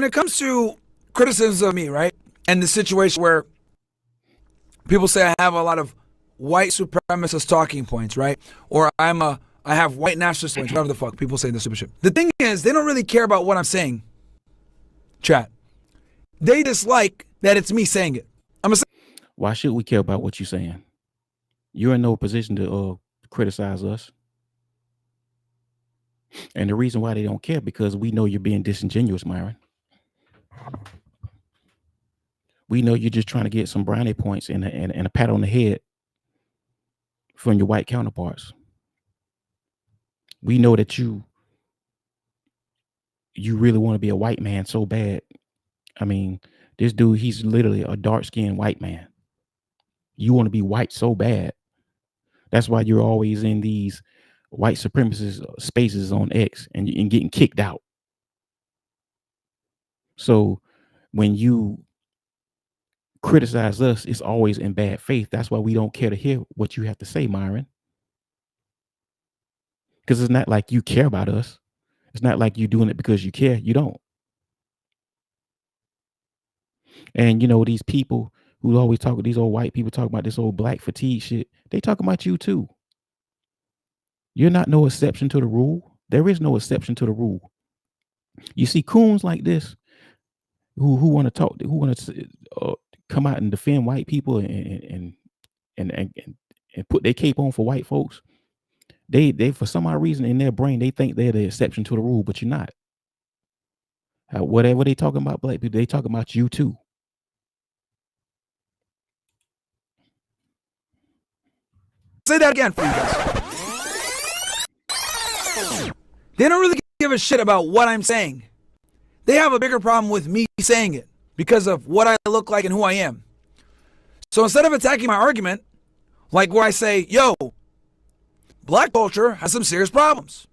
it comes to criticisms of me, right, and the situation where people say I have a lot of white supremacist talking points, right, or I have white nationalist points, whatever the fuck people say the stupid shit. The thing is, they don't really care about what I'm saying. Chat. They dislike that it's me saying it. Why should we care about what you're saying? You're in no position to criticize us. And the reason why they don't care because we know you're being disingenuous, Myron. We know you're just trying to get some brownie points and a pat on the head from your white counterparts. We know that you really want to be a white man so bad. I mean, this dude, he's literally a dark-skinned white man. You want to be white so bad. That's why you're always in these white supremacist spaces on X and getting kicked out. So when you criticize us, it's always in bad faith. That's why we don't care to hear what you have to say, Myron. Because it's not like you care about us. It's not like you're doing it because you care. You don't. And these people who always talk, these old white people talk about this old black fatigue shit. They talking about you too. You're not no exception to the rule. There is no exception to the rule. You see coons like this who want to talk, who want to come out and defend white people and put their cape on for white folks. They for some odd reason in their brain they think they're the exception to the rule, but you're not. Whatever they talking about black people, they talking about you too. Say that again for you guys. They don't really give a shit about what I'm saying. They have a bigger problem with me saying it because of what I look like and who I am. So instead of attacking my argument, like where I say, yo, black culture has some serious problems.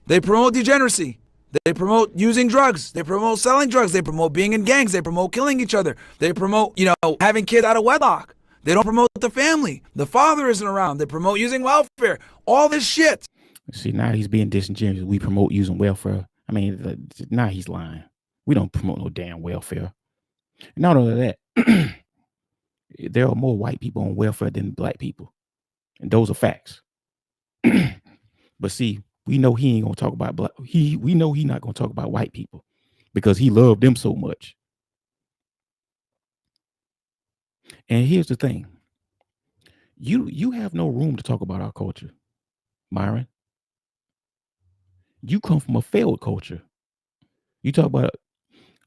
They promote degeneracy. They promote using drugs. They promote selling drugs. They promote being in gangs. They promote killing each other. They promote, having kids out of wedlock. They don't promote the family. The father isn't around. They promote using welfare. All this shit. See, now he's being disingenuous. We promote using welfare. I mean, now he's lying. We don't promote no damn welfare. Not only that, there are more white people on welfare than black people. And those are facts. But see, we know he ain't gonna talk about black. We know he's not gonna talk about white people because he loved them so much. And here's the thing: you have no room to talk about our culture, Myron. You come from a failed culture. You talk about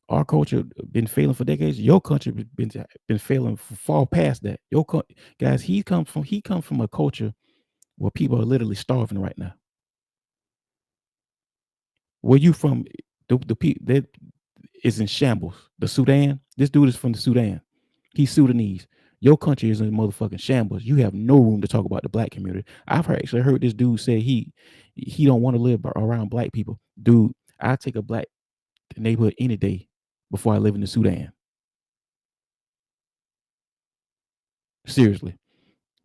our culture been failing for decades. Your country been failing for far past that. Guys, he comes from a culture where people are literally starving right now. Where you from? The people that is in shambles. The Sudan. This dude is from the Sudan. He's Sudanese. Your country is in motherfucking shambles. You have no room to talk about the black community. I've actually heard this dude say he don't want to live around black people. Dude, I take a black neighborhood any day before I live in the Sudan. Seriously.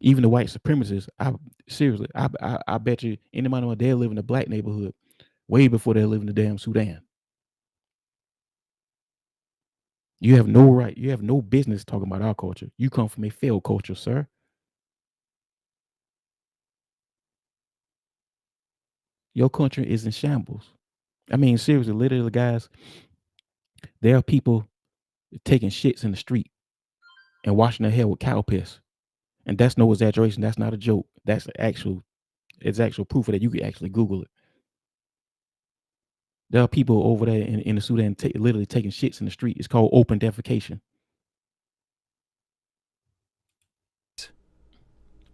Even the white supremacists, I bet you anybody they live in a black neighborhood way before they live in the damn Sudan. You have no right. You have no business talking about our culture. You come from a failed culture, sir. Your country is in shambles. I mean, seriously, literally, guys, there are people taking shits in the street and washing their hair with cow piss. And that's no exaggeration. That's not a joke. It's actual proof of that. You can actually Google it. There are people over there in the Sudan literally taking shits in the street. It's called open defecation.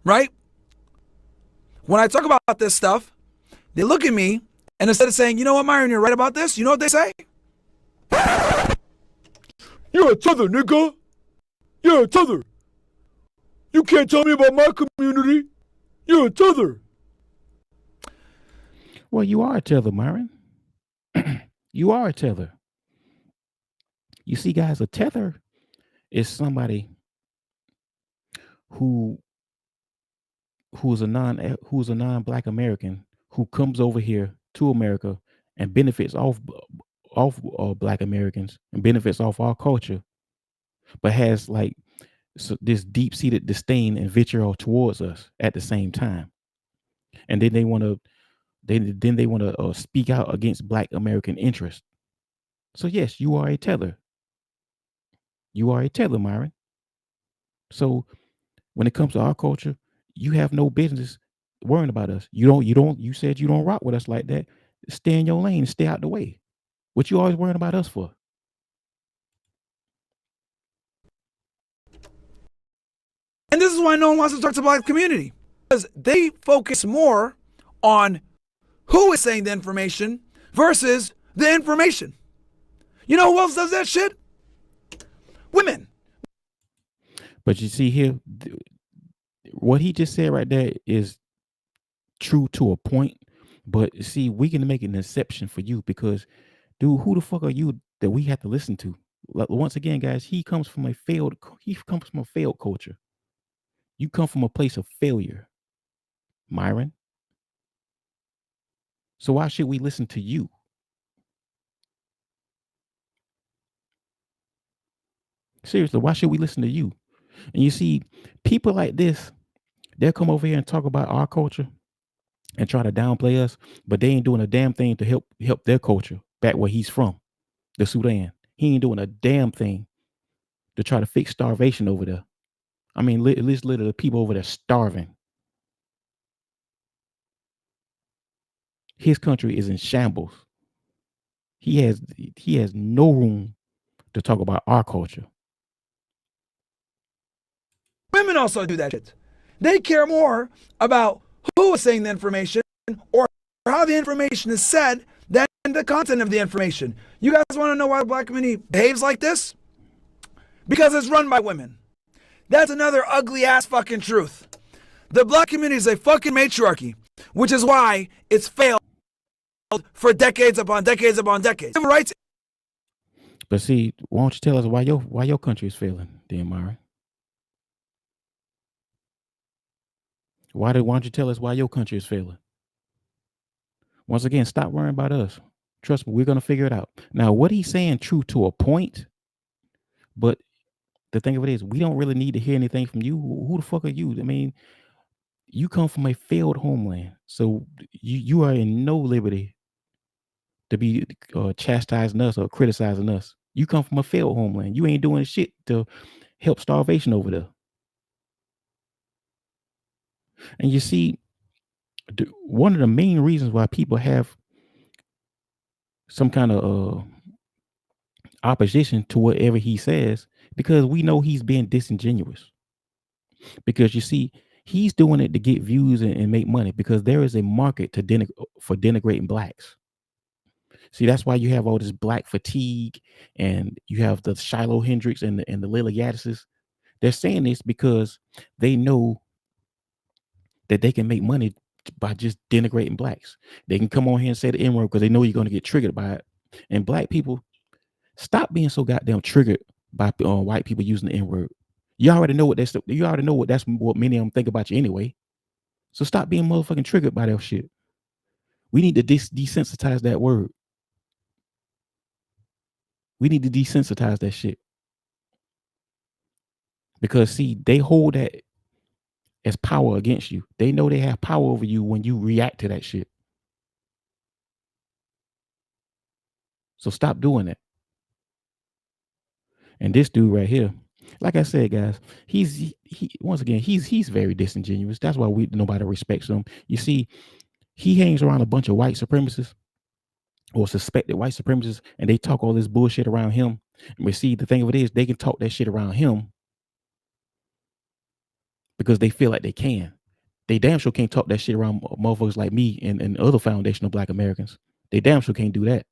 Right? When I talk about this stuff, they look at me and instead of saying, you know what, Myron, you're right about this, you know what they say? You're a tether, nigga. You're a tether. You can't tell me about my community. You're a tether. Well, you are a tether, Myron. You are a tether. You see, guys, a tether is somebody who who's a non-black American who comes over here to America and benefits off off Black Americans and benefits off our culture, but has like this deep seated disdain and vitriol towards us at the same time, and then they want to speak out against Black American interests. So yes, you are a teller. You are a teller, Myron. So when it comes to our culture, you have no business worrying about us. You said you don't rock with us like that. Stay in your lane and stay out the way. What you always worrying about us for? And this is why no one wants to talk to the Black community. Because they focus more on who is saying the information versus the information. You know who else does that shit? Women. But you see here, what he just said right there is true to a point. But see, we can make an exception for you because, dude, who the fuck are you that we have to listen to? Once again, guys, he comes from a failed culture. You come from a place of failure, Myron. So why should we listen to you? Seriously, why should we listen to you? And you see, people like this, they'll come over here and talk about our culture and try to downplay us, but they ain't doing a damn thing to help their culture back where he's from, the Sudan. He ain't doing a damn thing to try to fix starvation over there. I mean, at least literally people over there starving. His country is in shambles. He has no room to talk about our culture. Women also do that shit. They care more about who is saying the information or how the information is said than the content of the information. You guys want to know why the Black community behaves like this? Because it's run by women. That's another ugly ass fucking truth. The Black community is a fucking matriarchy, which is why it's failed for decades upon decades upon decades. Right? But see, why don't you tell us why your country is failing, then, Myron? Why don't you tell us why your country is failing? Once again, stop worrying about us. Trust me, we're gonna figure it out. Now, what he's saying true to a point, but the thing of it is, we don't really need to hear anything from you. Who the fuck are you? I mean, you come from a failed homeland, so you are in no liberty to be chastising us or criticizing us. You come from a failed homeland. You ain't doing shit to help starvation over there. And you see, one of the main reasons why people have some kind of opposition to whatever he says, because we know he's being disingenuous. Because you see, he's doing it to get views and make money because there is a market for denigrating blacks. See, that's why you have all this black fatigue, and you have the Shiloh Hendricks and the Lila Yaddises. They're saying this because they know that they can make money by just denigrating blacks. They can come on here and say the N-word because they know you're going to get triggered by it. And black people, stop being so goddamn triggered by white people using the N-word. You already know what that's what many of them think about you anyway. So stop being motherfucking triggered by that shit. We need to desensitize that word. We need to desensitize that shit. Because see, they hold that as power against you. They know they have power over you when you react to that shit. So stop doing it. And this dude right here, like I said, guys, he's very disingenuous. That's why nobody respects him. You see, he hangs around a bunch of white supremacists or suspected white supremacists, and they talk all this bullshit around him. And we see, the thing of it is, they can talk that shit around him because they feel like they can. They damn sure can't talk that shit around motherfuckers like me and other foundational Black Americans. They damn sure can't do that.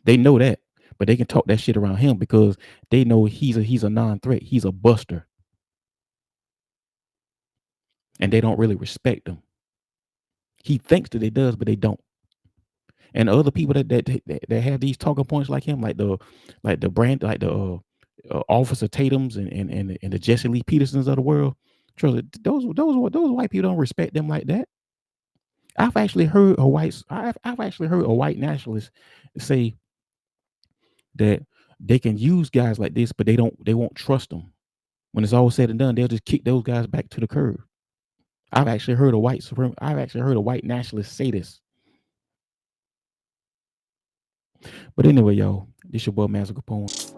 They know that, but they can talk that shit around him because they know he's a non-threat. He's a buster, and they don't really respect him. He thinks that he does, but they don't. And other people that have these talking points like him, like the Officer Tatum's and the Jesse Lee Petersons of the world, those white people don't respect them like that. I've actually heard a white nationalist say that they can use guys like this, but they won't trust them. When it's all said and done, they'll just kick those guys back to the curb. I've actually heard a white nationalist say this. But anyway, y'all, this your boy Mazo Capone.